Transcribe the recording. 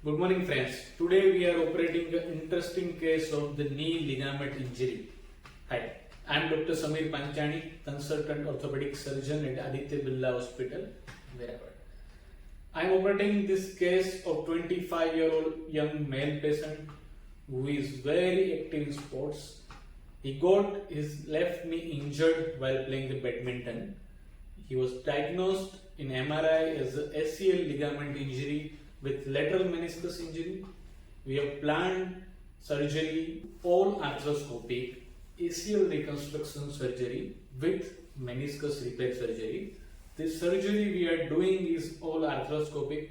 Good morning friends. Today we are operating an interesting case of the knee ligament injury. Hi, I am Dr. Samir Panchani, consultant orthopedic surgeon at Aditya Birla Hospital, Verapat. I am operating this case of 25-year-old young male patient who is very active in sports. He got his left knee injured while playing the badminton. He was diagnosed in MRI as a ACL ligament injury with lateral meniscus injury. We have planned surgery, all arthroscopic, ACL reconstruction surgery with meniscus repair surgery. This surgery we are doing is all arthroscopic.